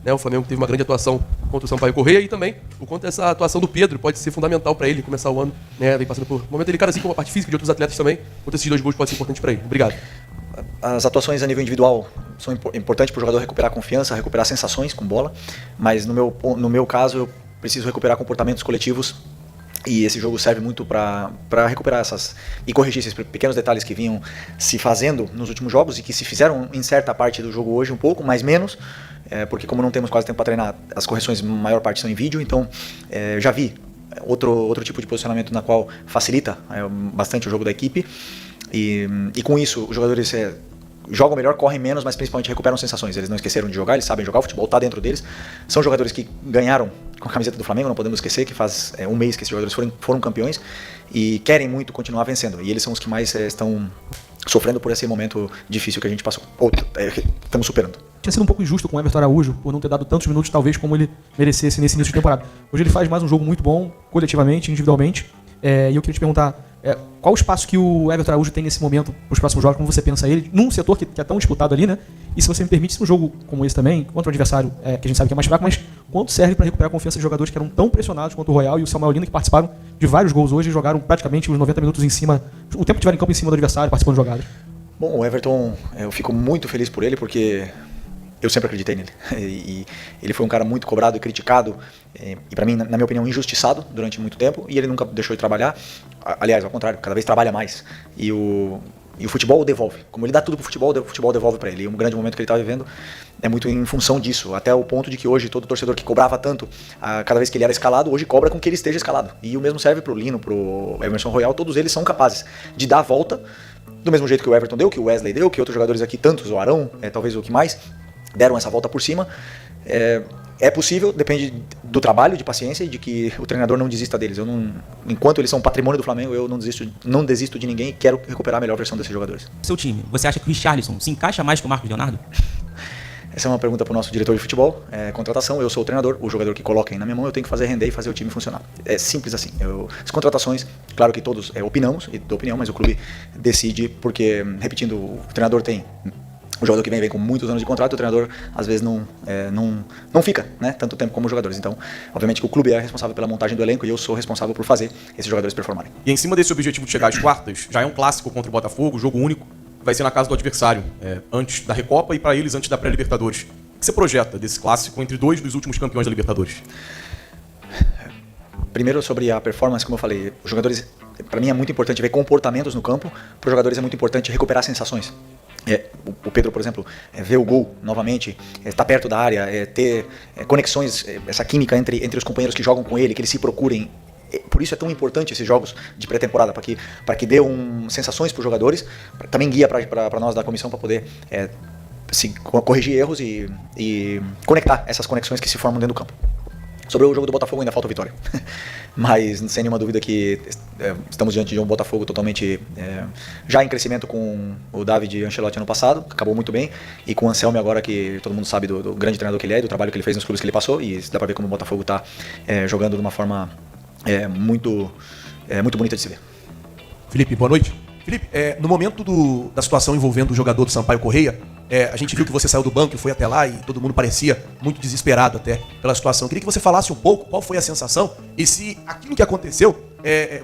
né? O Flamengo teve uma grande atuação contra o Sampaio Corrêa e também o quanto essa atuação do Pedro pode ser fundamental para ele começar o ano, né? Vem passando por um momento delicado, assim como a parte física de outros atletas também. Quanto esses 2 gols pode ser importante para ele. Obrigado. As atuações a nível individual são importantes para o jogador recuperar confiança, recuperar sensações com bola, mas no meu caso eu preciso recuperar comportamentos coletivos. E esse jogo serve muito para recuperar e corrigir esses pequenos detalhes que vinham se fazendo nos últimos jogos e que se fizeram em certa parte do jogo hoje um pouco, mas menos, porque como não temos quase tempo para treinar, as correções, a maior parte são em vídeo, então já vi outro tipo de posicionamento na qual facilita bastante o jogo da equipe e com isso os jogadores jogam melhor, correm menos, mas principalmente recuperam sensações. Eles não esqueceram de jogar, eles sabem jogar, o futebol está dentro deles. São jogadores que ganharam com a camiseta do Flamengo, não podemos esquecer que faz um mês que esses jogadores foram campeões e querem muito continuar vencendo. E eles são os que mais estão sofrendo por esse momento difícil que a gente passou. Ou estamos superando. Tinha sido um pouco injusto com o Everton Araújo por não ter dado tantos minutos, talvez, como ele merecesse nesse início de temporada. Hoje ele faz mais um jogo muito bom, coletivamente, individualmente. E eu queria te perguntar, qual o espaço que o Everton Araújo tem nesse momento para os próximos jogos, como você pensa ele, num setor que é tão disputado ali, né? E se você me permite, se um jogo como esse também, contra um adversário que a gente sabe que é mais fraco, mas quanto serve para recuperar a confiança de jogadores que eram tão pressionados quanto o Royal e o Samuel Lino, que participaram de vários gols hoje e jogaram praticamente os 90 minutos em cima, o tempo que tiveram em campo em cima do adversário, participando de jogadas? Bom, o Everton, eu fico muito feliz por ele, porque eu sempre acreditei nele. E ele foi um cara muito cobrado e criticado, e para mim, na minha opinião, injustiçado durante muito tempo, e ele nunca deixou de trabalhar. Aliás, ao contrário, cada vez trabalha mais. E o futebol o devolve. Como ele dá tudo pro futebol, o futebol devolve para ele. E um grande momento que ele está vivendo é muito em função disso. Até o ponto de que hoje todo torcedor que cobrava tanto cada vez que ele era escalado, hoje cobra com que ele esteja escalado. E o mesmo serve pro Lino, pro Emerson Royal, todos eles são capazes de dar a volta, do mesmo jeito que o Everton deu, que o Wesley deu, que outros jogadores aqui, tantos, o Arão, talvez o que mais, deram essa volta por cima. É possível, depende do trabalho, de paciência e de que o treinador não desista deles. Enquanto eles são patrimônio do Flamengo, eu não desisto de ninguém e quero recuperar a melhor versão desses jogadores. Seu time, você acha que o Richarlison se encaixa mais que o Marcos Leonardo? Essa é uma pergunta para o nosso diretor de futebol. Contratação, eu sou o treinador, o jogador que coloquem na minha mão, eu tenho que fazer render e fazer o time funcionar. É simples assim. As contratações, claro que todos opinamos, e dou opinião, mas o clube decide, porque, repetindo, o treinador tem o jogador que vem com muitos anos de contrato, o treinador às vezes não fica, né, tanto tempo como os jogadores. Então, obviamente que o clube é responsável pela montagem do elenco e eu sou responsável por fazer esses jogadores performarem. E em cima desse objetivo de chegar às quartas, já é um clássico contra o Botafogo, jogo único, vai ser na casa do adversário, antes da Recopa e para eles antes da pré-Libertadores. O que você projeta desse clássico entre 2 dos últimos campeões da Libertadores? Primeiro, sobre a performance, como eu falei, os jogadores, para mim é muito importante ver comportamentos no campo, para os jogadores é muito importante recuperar sensações. O Pedro, por exemplo, ver o gol novamente, estar perto da área, ter conexões, essa química entre os companheiros que jogam com ele, que eles se procurem. Por isso é tão importante esses jogos de pré-temporada, para que dê sensações para os jogadores, também guia para nós da comissão para poder corrigir erros e conectar essas conexões que se formam dentro do campo. Sobre o jogo do Botafogo ainda falta vitória, mas sem nenhuma dúvida que estamos diante de um Botafogo totalmente já em crescimento, com o David Ancelotti ano passado, que acabou muito bem, e com o Anselmi agora, que todo mundo sabe do grande treinador que ele é, do trabalho que ele fez nos clubes que ele passou, e dá para ver como o Botafogo está jogando de uma forma muito bonita de se ver. Felipe, boa noite. Felipe, no momento da situação envolvendo o jogador do Sampaio Corrêa, a gente viu que você saiu do banco e foi até lá e todo mundo parecia muito desesperado até pela situação. Eu queria que você falasse um pouco qual foi a sensação e se aquilo que aconteceu,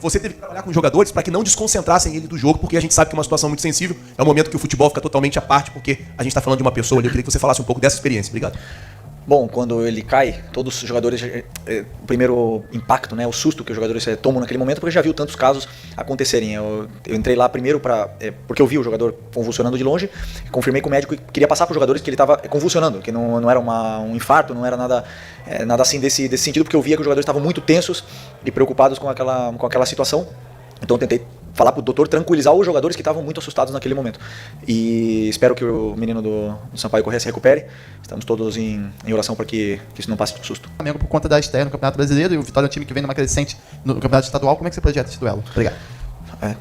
você teve que trabalhar com os jogadores para que não desconcentrassem ele do jogo, porque a gente sabe que é uma situação muito sensível, é um momento que o futebol fica totalmente à parte, porque a gente está falando de uma pessoa ali. Eu queria que você falasse um pouco dessa experiência. Obrigado. Bom, quando ele cai, todos os jogadores, o primeiro impacto, né, o susto que os jogadores tomam naquele momento, porque já viu tantos casos acontecerem. Eu entrei lá primeiro porque eu vi o jogador convulsionando de longe, confirmei com o médico e queria passar para os jogadores que ele estava convulsionando, que não era um infarto, não era nada assim desse sentido, porque eu via que os jogadores estavam muito tensos e preocupados com aquela situação. Então eu tentei falar pro doutor tranquilizar os jogadores que estavam muito assustados naquele momento. E espero que o menino do Sampaio Corrêa se recupere. Estamos todos em oração para que isso não passe por susto. O Flamengo, por conta da estreia no Campeonato Brasileiro, e o Vitória é um time que vem numa crescente no Campeonato Estadual, como é que você projeta esse duelo? Obrigado.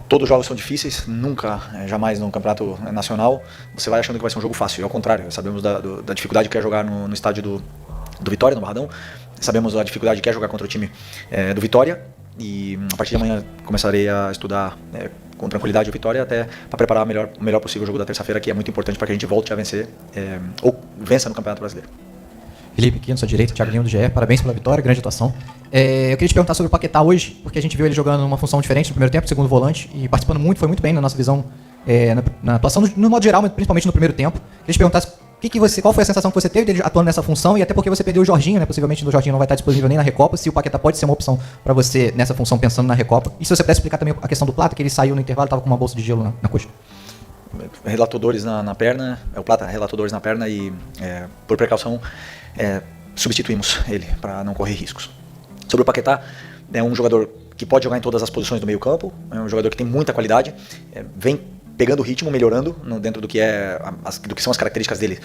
Todos os jogos são difíceis, nunca, jamais no Campeonato Nacional você vai achando que vai ser um jogo fácil. Ao contrário, sabemos da dificuldade que é jogar no estádio do Vitória, no Barradão. Sabemos a dificuldade que é jogar contra o time do Vitória. E a partir de amanhã começarei a estudar com tranquilidade o Vitória, até para preparar o melhor possível o jogo da terça-feira, que é muito importante para que a gente volte a vencer ou vença no Campeonato Brasileiro. Felipe, aqui na sua direita, Thiago Lima do GE, parabéns pela vitória, grande atuação. Eu queria te perguntar sobre o Paquetá hoje, porque a gente viu ele jogando numa função diferente no primeiro tempo, segundo volante, e participando muito, foi muito bem na nossa visão, na atuação no modo geral, mas principalmente no primeiro tempo. Queria te perguntar qual foi a sensação que você teve dele atuando nessa função, e até porque você perdeu o Jorginho, né? Possivelmente o Jorginho não vai estar disponível nem na Recopa, se o Paquetá pode ser uma opção para você nessa função pensando na Recopa. E se você pudesse explicar também a questão do Plata, que ele saiu no intervalo, estava com uma bolsa de gelo na coxa. Relatadores na perna, o Plata, relatadores na perna e, por precaução, substituímos ele para não correr riscos. Sobre o Paquetá, é um jogador que pode jogar em todas as posições do meio campo, é um jogador que tem muita qualidade, vem pegando o ritmo, melhorando dentro do que são as características dele.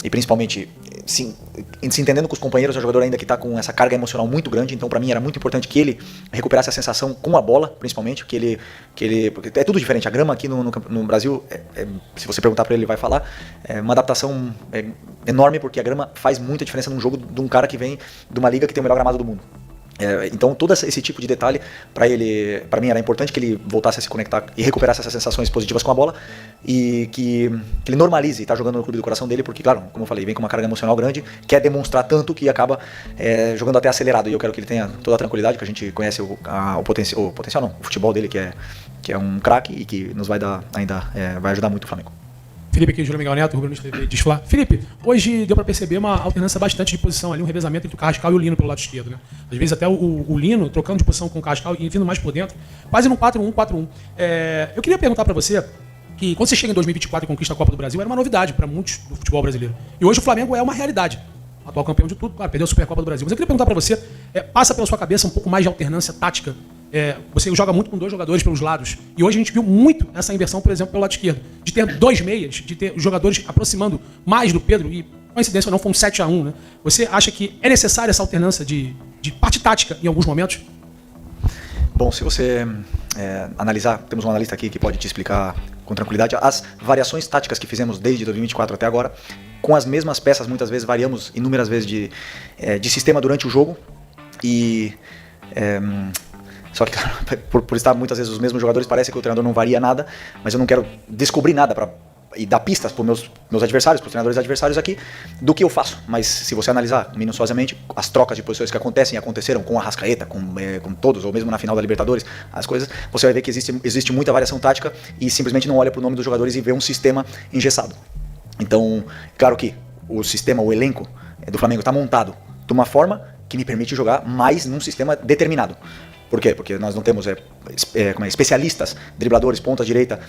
E principalmente, se entendendo com os companheiros, é um jogador ainda que está com essa carga emocional muito grande, então para mim era muito importante que ele recuperasse a sensação com a bola, principalmente, porque é tudo diferente. A grama aqui no Brasil, se você perguntar para ele, ele vai falar, é uma adaptação enorme, porque a grama faz muita diferença num jogo de um cara que vem de uma liga que tem o melhor gramado do mundo. Então todo esse tipo de detalhe para mim era importante que ele voltasse a se conectar e recuperasse essas sensações positivas com a bola e que ele normalize estar jogando no clube do coração dele, porque claro, como eu falei, vem com uma carga emocional grande, quer demonstrar tanto que acaba jogando até acelerado, e eu quero que ele tenha toda a tranquilidade, que a gente conhece o futebol dele, que é um craque e que nos vai dar ainda vai ajudar muito o Flamengo. Felipe aqui, Júlio Miguel Neto, Rubro TV, Desflá. Felipe, hoje deu para perceber uma alternância bastante de posição ali, um revezamento entre o Carrascal e o Lino pelo lado esquerdo, né? Às vezes até o Lino trocando de posição com o Carrascal e vindo mais por dentro, quase num 4-1-4-1. Eu queria perguntar para você que quando você chega em 2024 e conquista a Copa do Brasil, era uma novidade para muitos do futebol brasileiro. E hoje o Flamengo é uma realidade. Atual campeão de tudo, claro, perdeu a Supercopa do Brasil. Mas eu queria perguntar para você, passa pela sua cabeça um pouco mais de alternância tática? Você joga muito com dois jogadores pelos lados. E hoje a gente viu muito essa inversão, por exemplo, pelo lado esquerdo. De ter dois meias, de ter os jogadores aproximando mais do Pedro. E, coincidência ou não, foi um 7-1, né? Você acha que é necessária essa alternância de parte tática em alguns momentos? Bom, se você analisar, temos um analista aqui que pode te explicar com tranquilidade as variações táticas que fizemos desde 2024 até agora. Com as mesmas peças, muitas vezes variamos inúmeras vezes de sistema durante o jogo. Só que, claro, por estar muitas vezes os mesmos jogadores, parece que o treinador não varia nada, mas eu não quero descobrir nada e dar pistas para os meus adversários, para os treinadores adversários aqui, do que eu faço. Mas se você analisar minuciosamente as trocas de posições que aconteceram com a Arrascaeta, com todos, ou mesmo na final da Libertadores, as coisas, você vai ver que existe muita variação tática e simplesmente não olha para o nome dos jogadores e vê um sistema engessado. Então, claro que o sistema, o elenco do Flamengo está montado de uma forma que me permite jogar mais num sistema determinado. Por quê? Porque nós não temos especialistas, dribladores, ponta direita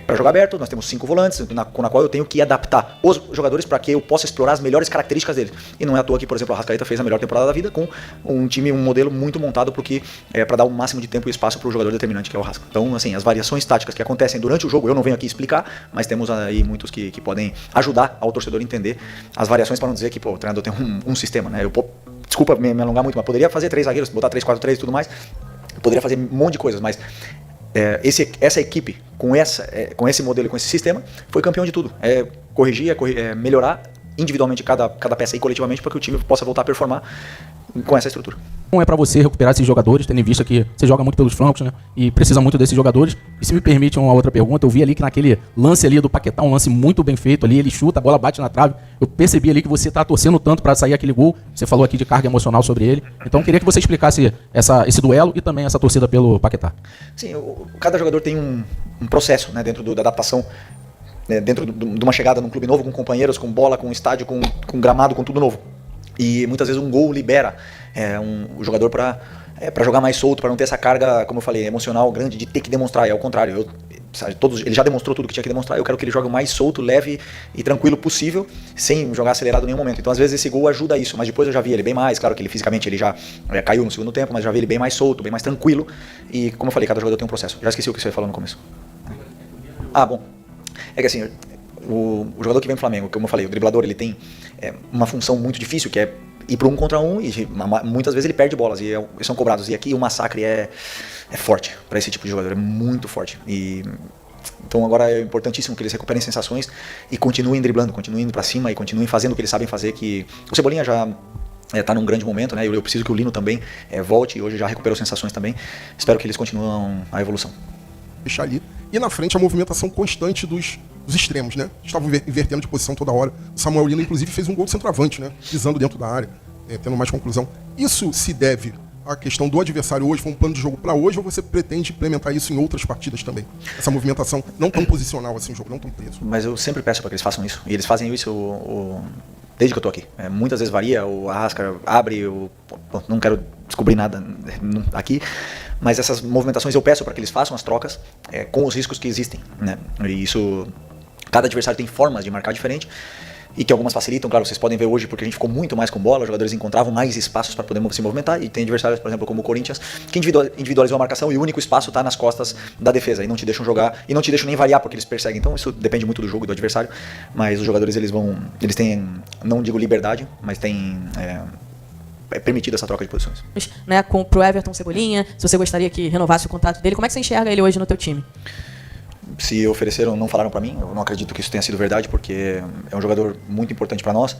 para jogar aberto, nós temos 5 volantes, com a qual eu tenho que adaptar os jogadores para que eu possa explorar as melhores características deles. E não é à toa que, por exemplo, a Arrascaeta fez a melhor temporada da vida com um modelo muito montado para dar o máximo de tempo e espaço para o jogador determinante, que é o Arrasca. Então, assim, as variações táticas que acontecem durante o jogo, eu não venho aqui explicar, mas temos aí muitos que podem ajudar ao torcedor a entender as variações, para não dizer que o treinador tem um sistema, né? Desculpa me alongar muito, mas poderia fazer 3 zagueiros, botar 3-4-3 e tudo mais. Poderia fazer um monte de coisas, mas essa equipe, com esse modelo e com esse sistema, foi campeão de tudo. Corrigir, melhorar individualmente cada peça e coletivamente para que o time possa voltar a performar com essa estrutura. Como é pra você recuperar esses jogadores, tendo em vista que você joga muito pelos flancos, né? E precisa muito desses jogadores. E se me permite uma outra pergunta, eu vi ali que naquele lance ali do Paquetá, um lance muito bem feito ali, ele chuta, a bola bate na trave. Eu percebi ali que você tá torcendo tanto pra sair aquele gol. Você falou aqui de carga emocional sobre ele. Então eu queria que você explicasse esse duelo e também essa torcida pelo Paquetá. Sim, cada jogador tem um processo, né, dentro da adaptação, dentro de uma chegada num clube novo, com companheiros, com bola, com estádio, com gramado, com tudo novo. E muitas vezes um gol libera o jogador para jogar mais solto, para não ter essa carga, como eu falei, emocional grande de ter que demonstrar. É ao contrário, ele já demonstrou tudo que tinha que demonstrar, eu quero que ele jogue o mais solto, leve e tranquilo possível, sem jogar acelerado em nenhum momento. Então às vezes esse gol ajuda isso, mas depois eu já vi ele bem mais, claro que ele fisicamente ele já caiu no segundo tempo, mas já vi ele bem mais solto, bem mais tranquilo. E como eu falei, cada jogador tem um processo. Já esqueci o que você falou no começo. Bom. É que assim, o jogador que vem do Flamengo, como eu falei, o driblador, ele tem uma função muito difícil, que é ir para 1 contra 1 e muitas vezes ele perde bolas e são cobrados. E aqui o massacre é forte para esse tipo de jogador, é muito forte. Então agora é importantíssimo que eles recuperem sensações e continuem driblando, continuem indo para cima e continuem fazendo o que eles sabem fazer, que o Cebolinha já está num grande momento, né? Eu preciso que o Lino também volte, e hoje já recuperou sensações também. Espero que eles continuem a evolução. Deixar ali. E na frente a movimentação constante dos os extremos, né? Estavam invertendo de posição toda hora. O Samuel Lino, inclusive, fez um gol de centroavante, né? Pisando dentro da área, tendo mais conclusão. Isso se deve à questão do adversário hoje, foi um plano de jogo para hoje, ou você pretende implementar isso em outras partidas também? Essa movimentação não tão posicional assim, o jogo não tão preso. Mas eu sempre peço para que eles façam isso. E eles fazem isso desde que eu tô aqui. Muitas vezes varia, o Arrasca abre, não quero descobrir nada aqui, mas essas movimentações eu peço para que eles façam as trocas com os riscos que existem, né? E isso, cada adversário tem formas de marcar diferente, e que algumas facilitam, claro, vocês podem ver hoje porque a gente ficou muito mais com bola, os jogadores encontravam mais espaços para poder se movimentar, e tem adversários, por exemplo, como o Corinthians, que individualizou a marcação e o único espaço está nas costas da defesa, e não te deixam jogar, e não te deixam nem variar porque eles perseguem. Então isso depende muito do jogo e do adversário, mas os jogadores eles têm, não digo liberdade, mas têm é permitida essa troca de posições. Né, pro Everton Cebolinha, se você gostaria que renovasse o contrato dele, como é que você enxerga ele hoje no teu time? Se ofereceram, não falaram para mim, eu não acredito que isso tenha sido verdade, porque é um jogador muito importante para nós.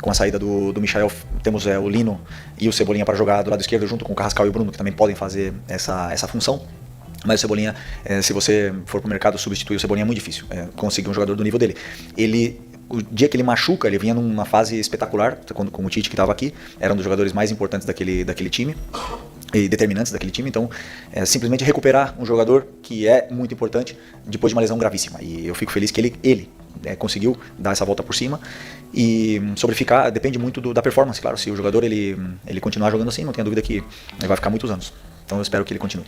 Com a saída do Michael, temos o Lino e o Cebolinha para jogar do lado esquerdo, junto com o Carrascal e o Bruno, que também podem fazer essa função. Mas o Cebolinha, se você for para o mercado substituir o Cebolinha, é muito difícil conseguir um jogador do nível dele. O dia que ele machuca, ele vinha numa fase espetacular, com o Tite que estava aqui, era um dos jogadores mais importantes daquele time e determinantes daquele time, então simplesmente recuperar um jogador que é muito importante depois de uma lesão gravíssima, e eu fico feliz que ele conseguiu dar essa volta por cima. E sobre ficar, depende muito da performance, claro. Se o jogador ele continuar jogando assim, não tenha dúvida que ele vai ficar muitos anos, então eu espero que ele continue.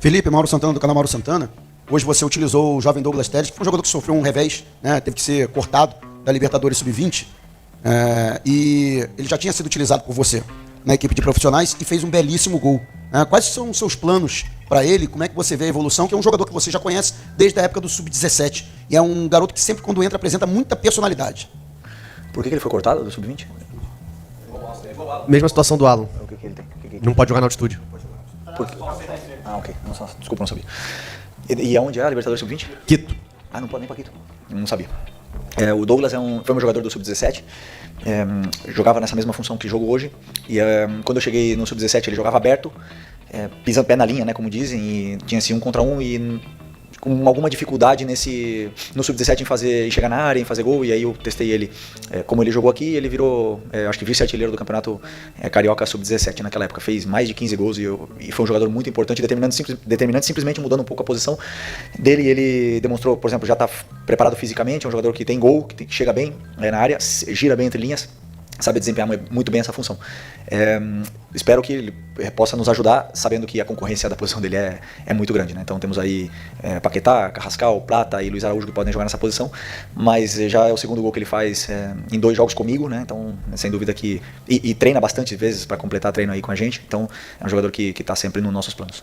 Felipe, Mauro Santana do canal Mauro Santana. Hoje você utilizou o jovem Douglas Telles, que foi um jogador que sofreu um revés, né? Teve que ser cortado da Libertadores Sub-20, e ele já tinha sido utilizado por você na equipe de profissionais e fez um belíssimo gol. Quais são os seus planos para ele? Como é que você vê a evolução? Que é um jogador que você já conhece desde a época do Sub-17 e é um garoto que sempre quando entra apresenta muita personalidade. Por que ele foi cortado do Sub-20? Mesma situação do Alan. O que ele tem? Não pode jogar na altitude. Ok. Nossa, desculpa, não sabia. E aonde é a Libertadores Sub-20? Quito. Não pode nem pra Quito. Não sabia. O Douglas foi um jogador do Sub-17, jogava nessa mesma função que jogo hoje, e quando eu cheguei no Sub-17 ele jogava aberto, pisando pé na linha, né, como dizem, e tinha assim 1 contra 1 e com alguma dificuldade no Sub-17 em chegar na área, em fazer gol, e aí eu testei ele. Como ele jogou aqui, ele virou, acho que vice-artilheiro do campeonato Carioca Sub-17 naquela época, fez mais de 15 gols e foi um jogador muito importante, determinante simplesmente mudando um pouco a posição dele. Ele demonstrou, por exemplo, já está preparado fisicamente, é um jogador que tem gol, que chega bem na área, gira bem entre linhas, sabe desempenhar muito bem essa função. Espero que ele possa nos ajudar, sabendo que a concorrência da posição dele é muito grande, né? Então temos aí Paquetá, Carrascal, Prata e Luiz Araújo que podem jogar nessa posição, mas já é o segundo gol que ele faz em 2 jogos comigo, né? Então, sem dúvida que... E treina bastante vezes para completar treino aí com a gente, então é um jogador que está sempre nos nossos planos.